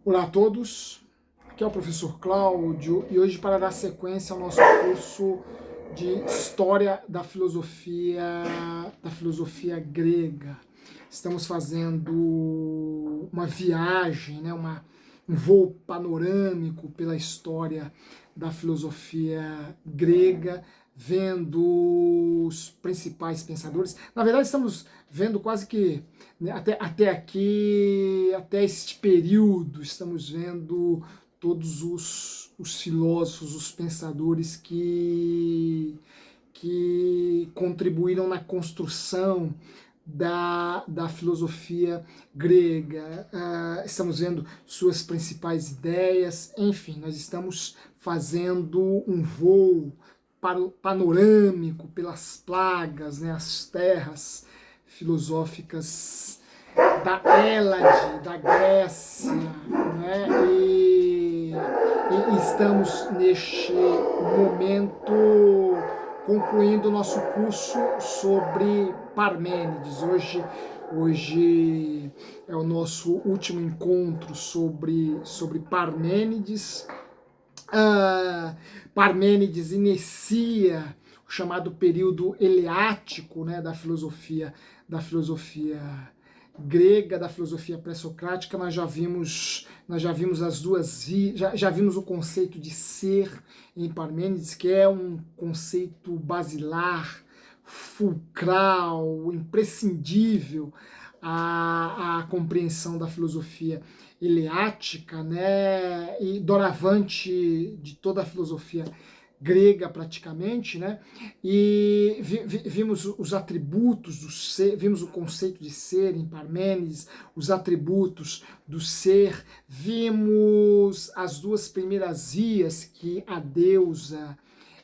Olá a todos, aqui é o professor Cláudio e hoje para dar sequência ao nosso curso de História da filosofia grega. Estamos fazendo uma viagem, né, um voo panorâmico pela história da filosofia grega, vendo os principais pensadores. Na verdade, estamos vendo quase que até aqui, até este período, estamos vendo todos os filósofos, os pensadores que contribuíram na construção da filosofia grega. Estamos vendo suas principais ideias, enfim, nós estamos fazendo um voo panorâmico pelas plagas, né, as terras filosóficas da Hélade, da Grécia, né, e estamos neste momento concluindo o nosso curso sobre Parmênides. Hoje é o nosso último encontro sobre Parmênides. Parmênides inicia o chamado período eleático, né, da filosofia grega, da filosofia pré-socrática. Nós já vimos as duas já vimos o conceito de ser em Parmênides, que é um conceito basilar, fulcral, imprescindível à compreensão da filosofia eleática, né, e doravante de toda a filosofia grega praticamente, né, e vimos os atributos do ser, vimos o conceito de ser em Parmênides, os atributos do ser, vimos as duas primeiras vias que a deusa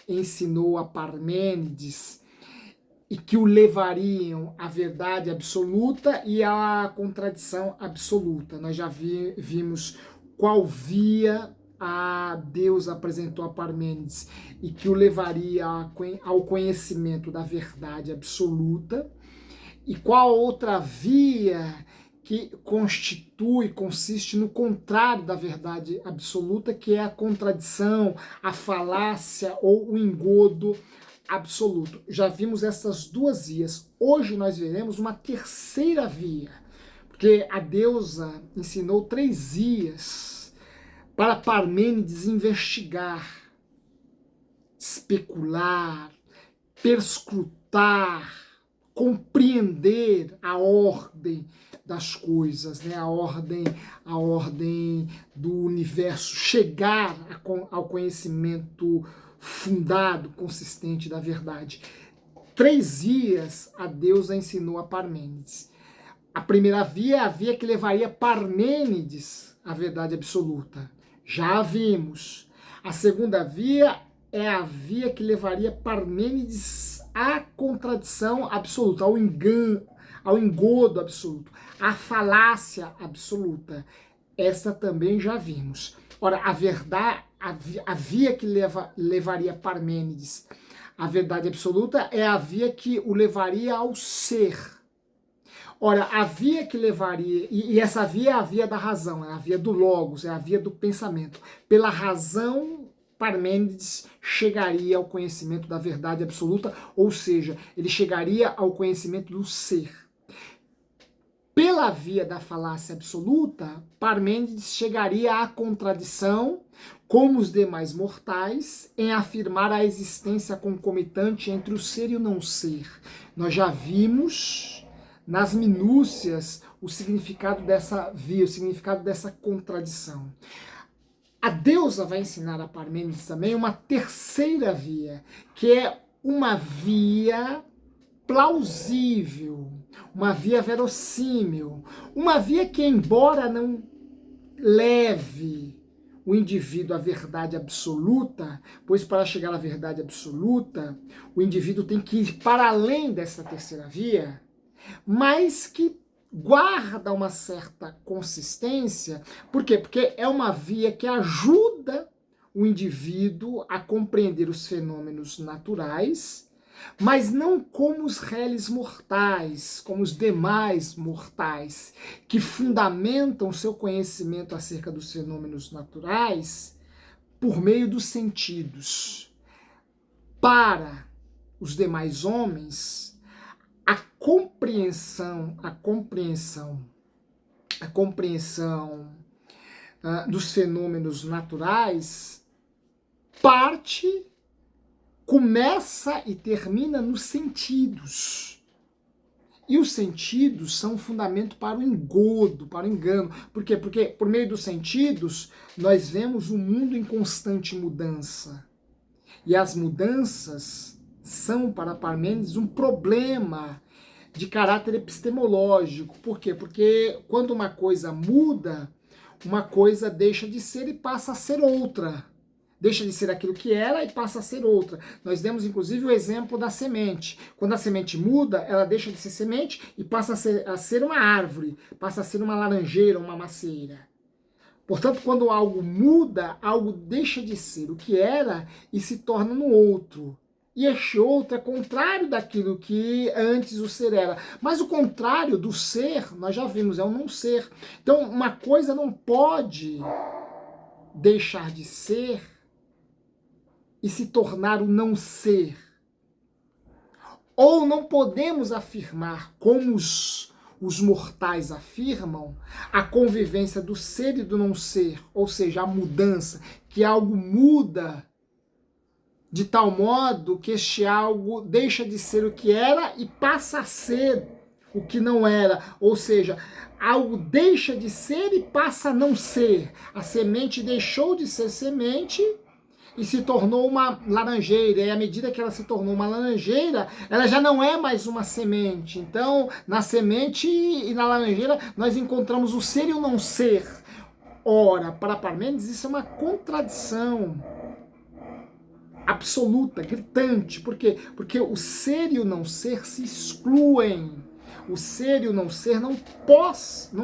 ensinou a Parmênides e que o levariam à verdade absoluta e à contradição absoluta. Nós já vimos qual via a deusa apresentou a Parmênides e que o levaria ao conhecimento da verdade absoluta, e qual outra via que consiste no contrário da verdade absoluta, que é a contradição, a falácia ou o engodo absoluto. Já vimos essas duas vias. Hoje nós veremos uma terceira via, porque a deusa ensinou 3 vias para Parmênides investigar, especular, perscrutar, compreender a ordem das coisas, né? a ordem do universo, chegar ao conhecimento fundado, consistente da verdade. 3 vias a deusa ensinou a Parmênides. A primeira via é a via que levaria Parmênides à verdade absoluta. Já a vimos. A segunda via é a via que levaria Parmênides à contradição absoluta, ao engano, ao engodo absoluto, à falácia absoluta. Essa também já vimos. Ora, a via que levaria Parmênides à verdade absoluta é a via que o levaria ao ser. Ora, a via que levaria, e essa via é a via da razão, é a via do logos, é a via do pensamento. Pela razão, Parmênides chegaria ao conhecimento da verdade absoluta, ou seja, ele chegaria ao conhecimento do ser. Pela via da falácia absoluta, Parmênides chegaria à contradição, como os demais mortais, em afirmar a existência concomitante entre o ser e o não ser. Nós já vimos nas minúcias o significado dessa via, o significado dessa contradição. A deusa vai ensinar a Parmênides também uma terceira via, que é uma via plausível, uma via verossímil, uma via que, embora não leve o indivíduo à verdade absoluta, pois para chegar à verdade absoluta, o indivíduo tem que ir para além dessa terceira via, mas que guarda uma certa consistência. Por quê? Porque é uma via que ajuda o indivíduo a compreender os fenômenos naturais, mas não como os réis mortais, como os demais mortais, que fundamentam seu conhecimento acerca dos fenômenos naturais por meio dos sentidos. Para os demais homens, a compreensão dos fenômenos naturais começa e termina nos sentidos. E os sentidos são um fundamento para o engodo, para o engano. Por quê? Porque por meio dos sentidos nós vemos o mundo em constante mudança. E as mudanças são, para Parmênides, um problema de caráter epistemológico. Por quê? Porque quando uma coisa muda, uma coisa deixa de ser e passa a ser outra. Deixa de ser aquilo que era e passa a ser outra. Nós demos, inclusive, o exemplo da semente. Quando a semente muda, ela deixa de ser semente e passa a ser uma árvore, passa a ser uma laranjeira, uma macieira. Portanto, quando algo muda, algo deixa de ser o que era e se torna no outro. E este outro é contrário daquilo que antes o ser era. Mas o contrário do ser, nós já vimos, é o não ser. Então, uma coisa não pode deixar de ser e se tornar o não ser. Ou não podemos afirmar, como os mortais afirmam, a convivência do ser e do não ser, ou seja, a mudança, que algo muda de tal modo que este algo deixa de ser o que era e passa a ser o que não era, ou seja, algo deixa de ser e passa a não ser. A semente deixou de ser semente e se tornou uma laranjeira, e à medida que ela se tornou uma laranjeira, ela já não é mais uma semente. Então, na semente e na laranjeira, nós encontramos o ser e o não ser. Ora, para Parmênides, isso é uma contradição absoluta, gritante. Por quê? Porque o ser e o não ser se excluem. O ser e o não ser não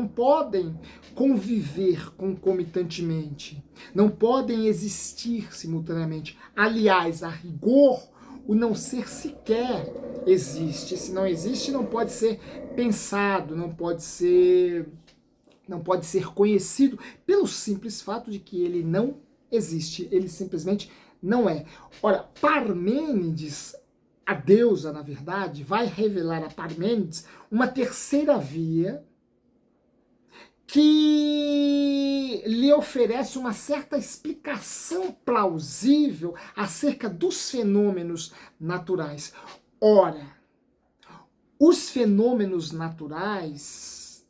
podem conviver concomitantemente, não podem existir simultaneamente. Aliás, a rigor, o não ser sequer existe. Se não existe, não pode ser pensado, não pode ser conhecido pelo simples fato de que ele não existe, ele simplesmente não é. Ora, Parmênides, a deusa, na verdade, vai revelar a Parmênides uma terceira via que lhe oferece uma certa explicação plausível acerca dos fenômenos naturais. Ora, os fenômenos naturais,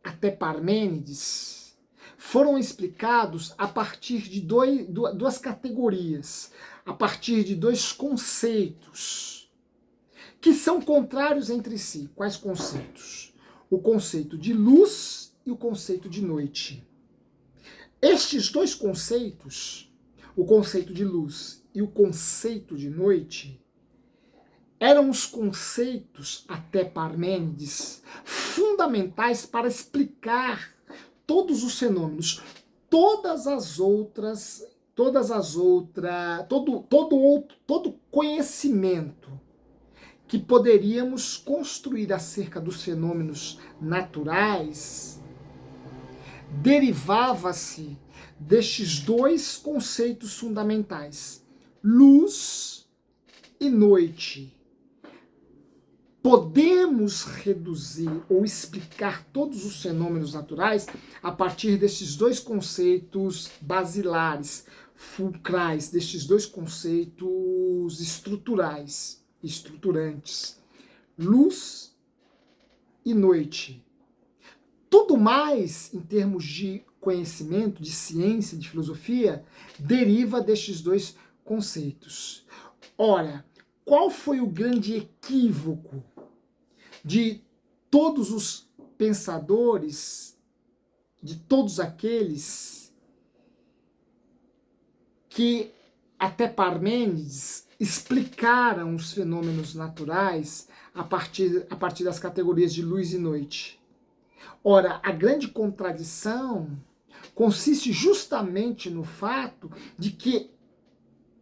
até Parmênides, foram explicados a partir de duas categorias, a partir de dois conceitos, que são contrários entre si. Quais conceitos? O conceito de luz e o conceito de noite. Estes dois conceitos, o conceito de luz e o conceito de noite, eram os conceitos, até Parmênides, fundamentais para explicar todos os fenômenos, todo conhecimento que poderíamos construir acerca dos fenômenos naturais derivava-se destes dois conceitos fundamentais, luz e noite. Podemos reduzir ou explicar todos os fenômenos naturais a partir destes dois conceitos basilares, fulcrais, destes dois conceitos estruturantes, luz e noite. Tudo mais, em termos de conhecimento, de ciência, de filosofia, deriva destes dois conceitos. Ora, qual foi o grande equívoco de todos os pensadores, de todos aqueles que, até Parmênides, explicaram os fenômenos naturais a partir das categorias de luz e noite? Ora, a grande contradição consiste justamente no fato de que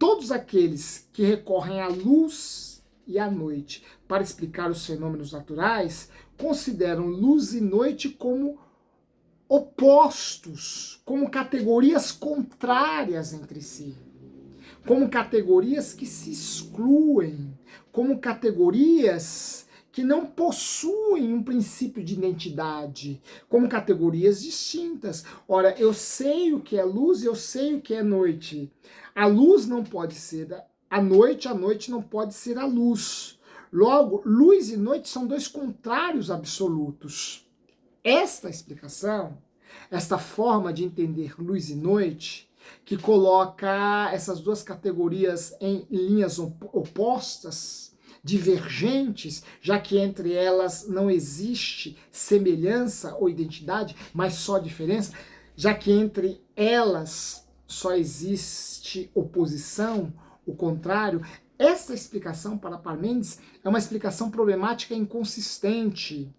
todos aqueles que recorrem à luz e à noite para explicar os fenômenos naturais consideram luz e noite como opostos, como categorias contrárias entre si, como categorias que se excluem, como categorias que não possuem um princípio de identidade, como categorias distintas. Ora, eu sei o que é luz e eu sei o que é noite. A luz não pode ser a noite não pode ser a luz. Logo, luz e noite são dois contrários absolutos. Esta explicação, esta forma de entender luz e noite, que coloca essas duas categorias em linhas opostas, divergentes, já que entre elas não existe semelhança ou identidade, mas só diferença, já que entre elas só existe oposição, o contrário. Essa explicação para Parmênides é uma explicação problemática e inconsistente.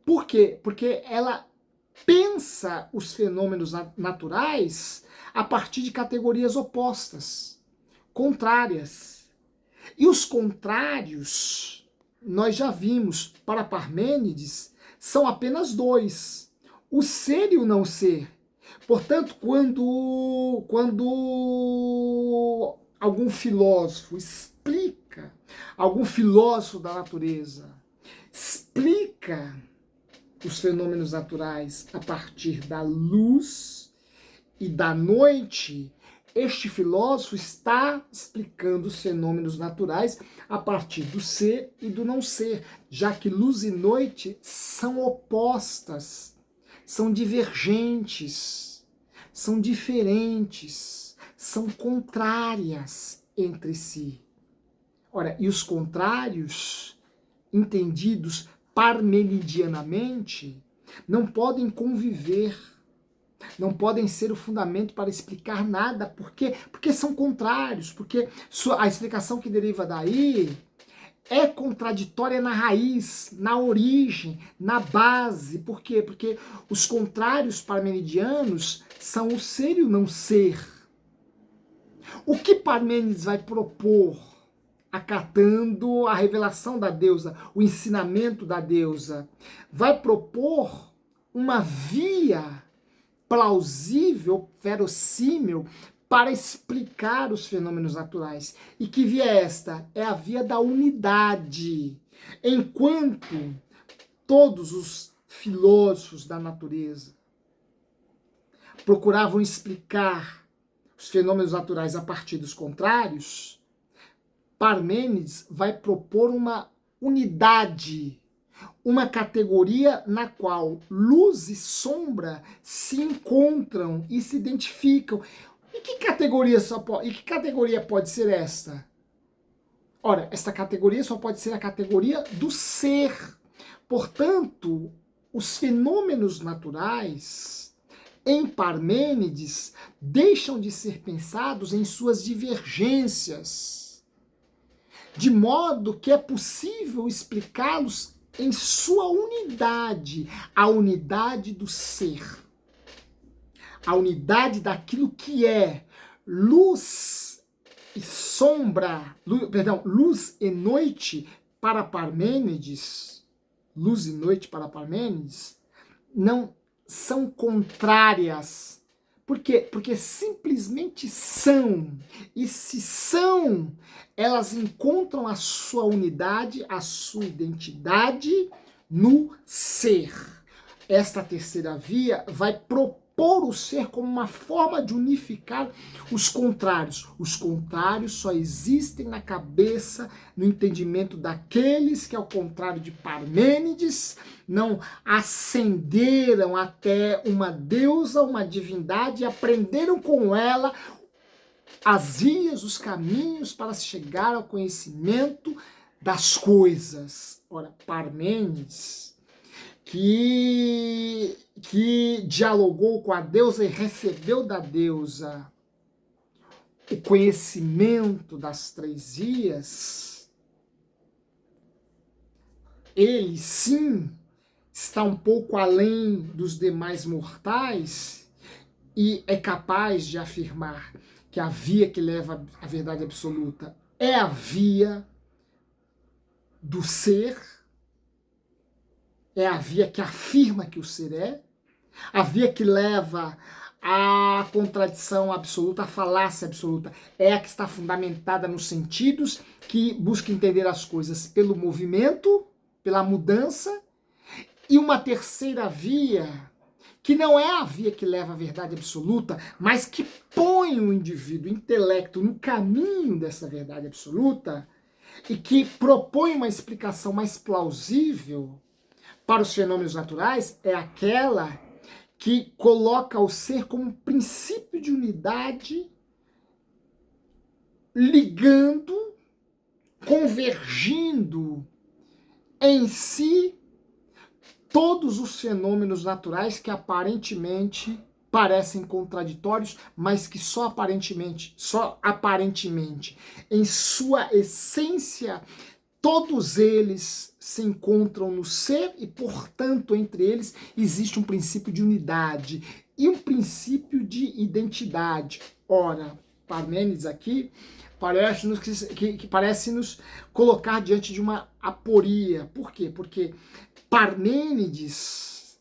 Por quê? Porque ela pensa os fenômenos naturais a partir de categorias opostas, contrárias. E os contrários, nós já vimos, para Parmênides, são apenas dois: o ser e o não ser. Portanto, quando algum filósofo explica, algum filósofo da natureza explica os fenômenos naturais a partir da luz e da noite, este filósofo está explicando os fenômenos naturais a partir do ser e do não ser, já que luz e noite são opostas, são divergentes, são diferentes, são contrárias entre si. Ora, e os contrários, entendidos parmenidianamente, não podem conviver, não podem ser o fundamento para explicar nada. Por quê? Porque são contrários, porque a explicação que deriva daí é contraditória na raiz, na origem, na base. Por quê? Porque os contrários parmenidianos são o ser e o não ser. O que Parmênides vai propor, acatando a revelação da deusa, o ensinamento da deusa? Vai propor uma via plausível, verossímil, para explicar os fenômenos naturais. E que via é esta? É a via da unidade. Enquanto todos os filósofos da natureza procuravam explicar os fenômenos naturais a partir dos contrários, Parmênides vai propor uma unidade, uma categoria na qual luz e sombra se encontram e se identificam. E que categoria pode ser esta? Ora, esta categoria só pode ser a categoria do ser. Portanto, os fenômenos naturais em Parmênides deixam de ser pensados em suas divergências, de modo que é possível explicá-los em sua unidade, a unidade do ser, a unidade daquilo que é luz e sombra, luz e noite para Parmênides, luz e noite para Parmênides, não são contrárias. Por quê? Porque simplesmente são. E se são, elas encontram a sua unidade, a sua identidade no ser. Esta terceira via vai propor o ser como uma forma de unificar os contrários. Os contrários só existem na cabeça, no entendimento daqueles que, ao contrário de Parmênides, não ascenderam até uma deusa, uma divindade, e aprenderam com ela as vias, os caminhos para chegar ao conhecimento das coisas. Ora, Parmênides, que dialogou com a deusa e recebeu da deusa o conhecimento das três vias, ele sim está um pouco além dos demais mortais e é capaz de afirmar que a via que leva à verdade absoluta é a via do ser, é a via que afirma que o ser é, a via que leva à contradição absoluta, à falácia absoluta, é a que está fundamentada nos sentidos, que busca entender as coisas pelo movimento, pela mudança, e uma terceira via, que não é a via que leva à verdade absoluta, mas que põe o indivíduo, o intelecto, no caminho dessa verdade absoluta, e que propõe uma explicação mais plausível para os fenômenos naturais, é aquela que coloca o ser como um princípio de unidade, ligando, convergindo em si todos os fenômenos naturais que aparentemente parecem contraditórios, mas que só aparentemente, em sua essência, todos eles se encontram no ser e, portanto, entre eles existe um princípio de unidade e um princípio de identidade. Ora, Parmênides aqui parece nos colocar diante de uma aporia. Por quê? Porque Parmênides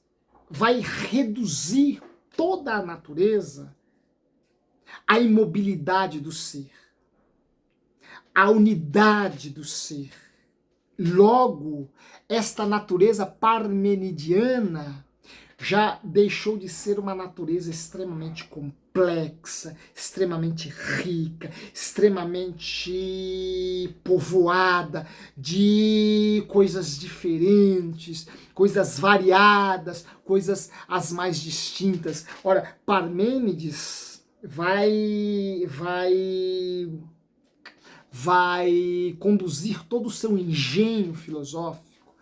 vai reduzir toda a natureza à imobilidade do ser, à unidade do ser. Logo, esta natureza parmenidiana já deixou de ser uma natureza extremamente complexa, extremamente rica, extremamente povoada de coisas diferentes, coisas variadas, coisas as mais distintas. Ora, Parmênides vai conduzir todo o seu engenho filosófico,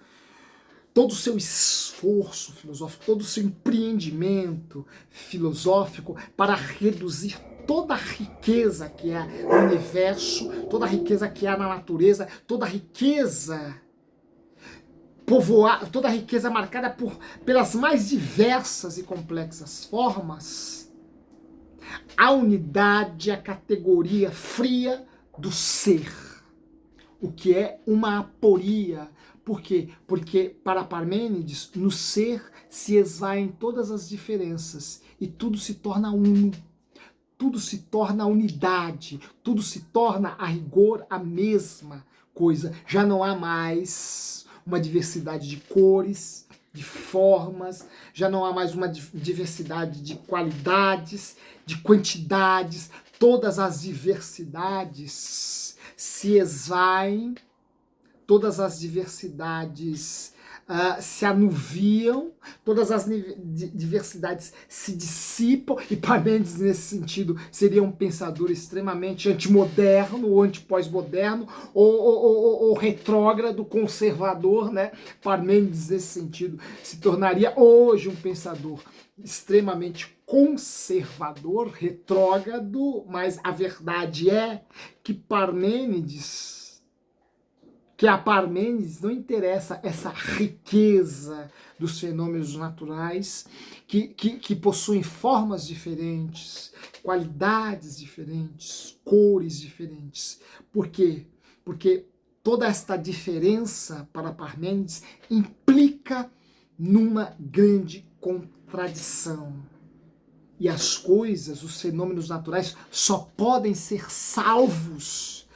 todo o seu esforço filosófico, todo o seu empreendimento filosófico para reduzir toda a riqueza que há no universo, toda a riqueza que há na natureza, toda a riqueza povoada, toda a riqueza marcada pelas mais diversas e complexas formas, a unidade, a categoria fria do ser, o que é uma aporia. Por quê? Porque para Parmênides, no ser se esvaem todas as diferenças e tudo se torna uno, tudo se torna unidade, tudo se torna a rigor a mesma coisa. Já não há mais uma diversidade de cores, de formas, já não há mais uma diversidade de qualidades, de quantidades, todas as diversidades se esvaem, todas as diversidades se anuviam, todas as diversidades se dissipam, e Parmênides, nesse sentido, seria um pensador extremamente antimoderno, ou antipós-moderno, ou retrógrado, conservador, né? Parmênides, nesse sentido, se tornaria hoje um pensador extremamente conservador, retrógrado, mas a verdade é que a Parmênides não interessa essa riqueza dos fenômenos naturais que possuem formas diferentes, qualidades diferentes, cores diferentes. Por quê? Porque toda esta diferença para Parmênides implica numa grande contradição. E as coisas, os fenômenos naturais, só podem ser salvos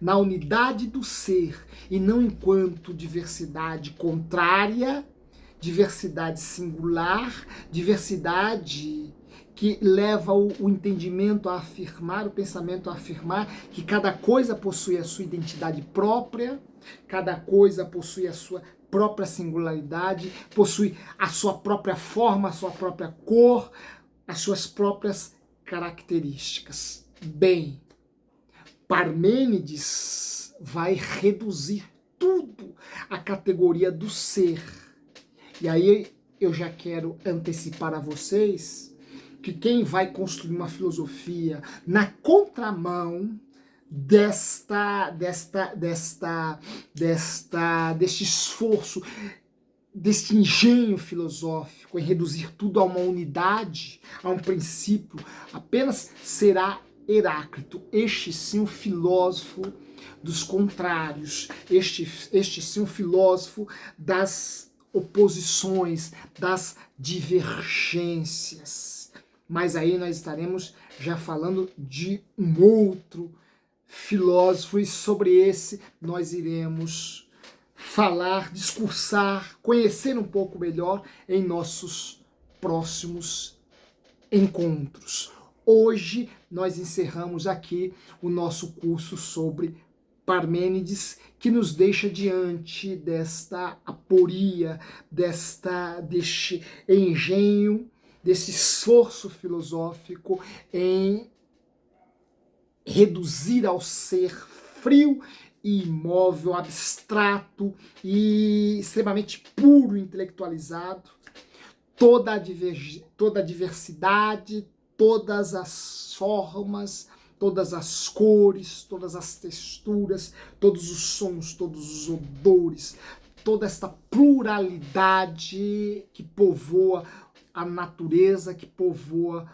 na unidade do ser e não enquanto diversidade contrária, diversidade singular, diversidade que leva o entendimento a afirmar, o pensamento a afirmar que cada coisa possui a sua identidade própria, cada coisa possui a sua própria singularidade, possui a sua própria forma, a sua própria cor, as suas próprias características. Bem, Parmênides vai reduzir tudo à categoria do ser. E aí eu já quero antecipar a vocês que quem vai construir uma filosofia na contramão deste esforço deste engenho filosófico em reduzir tudo a uma unidade, a um princípio, apenas será Heráclito, este sim o filósofo dos contrários, este sim o filósofo das oposições, das divergências. Mas aí nós estaremos já falando de um outro filósofo, e sobre esse nós iremos falar, discursar, conhecer um pouco melhor em nossos próximos encontros. Hoje nós encerramos aqui o nosso curso sobre Parmênides, que nos deixa diante desta aporia, deste engenho, desse esforço filosófico em reduzir ao ser frio e imóvel, abstrato e extremamente puro, intelectualizado, toda a diversidade, todas as formas, todas as cores, todas as texturas, todos os sons, todos os odores, toda esta pluralidade que povoa a natureza, que povoa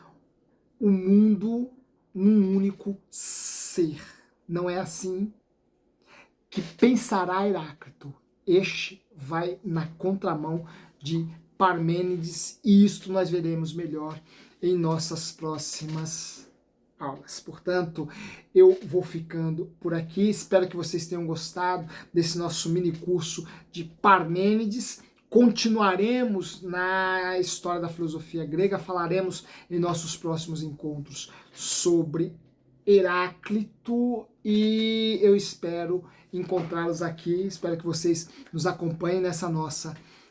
o mundo num único ser. Não é assim que pensará Heráclito. Este vai na contramão de Parmênides, e isto nós veremos melhor em nossas próximas aulas. Portanto, eu vou ficando por aqui. Espero que vocês tenham gostado desse nosso mini curso de Parmênides. Continuaremos na história da filosofia grega, falaremos em nossos próximos encontros sobre Heráclito, e eu espero encontrá-los aqui, espero que vocês nos acompanhem nessa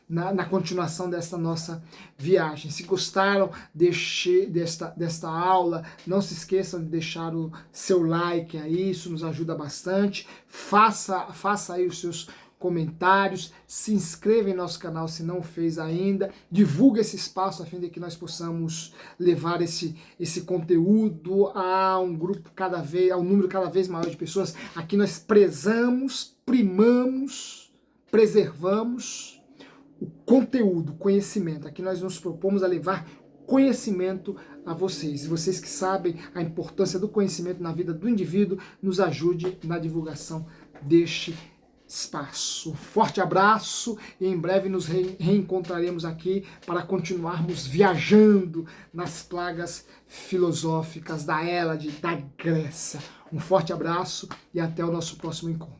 na continuação dessa nossa viagem. Se gostaram desta aula, não se esqueçam de deixar o seu like aí, isso nos ajuda bastante. Faça aí os seus comentários, se inscreva em nosso canal se não fez ainda, divulgue esse espaço a fim de que nós possamos levar esse conteúdo a um grupo a um número cada vez maior de pessoas. Aqui nós prezamos, primamos, preservamos o conteúdo, o conhecimento. Aqui nós nos propomos a levar conhecimento a vocês. E vocês que sabem a importância do conhecimento na vida do indivíduo, nos ajude na divulgação deste espaço. Forte abraço, e em breve nos reencontraremos aqui para continuarmos viajando nas plagas filosóficas da Hélade, da Grécia. Um forte abraço e até o nosso próximo encontro.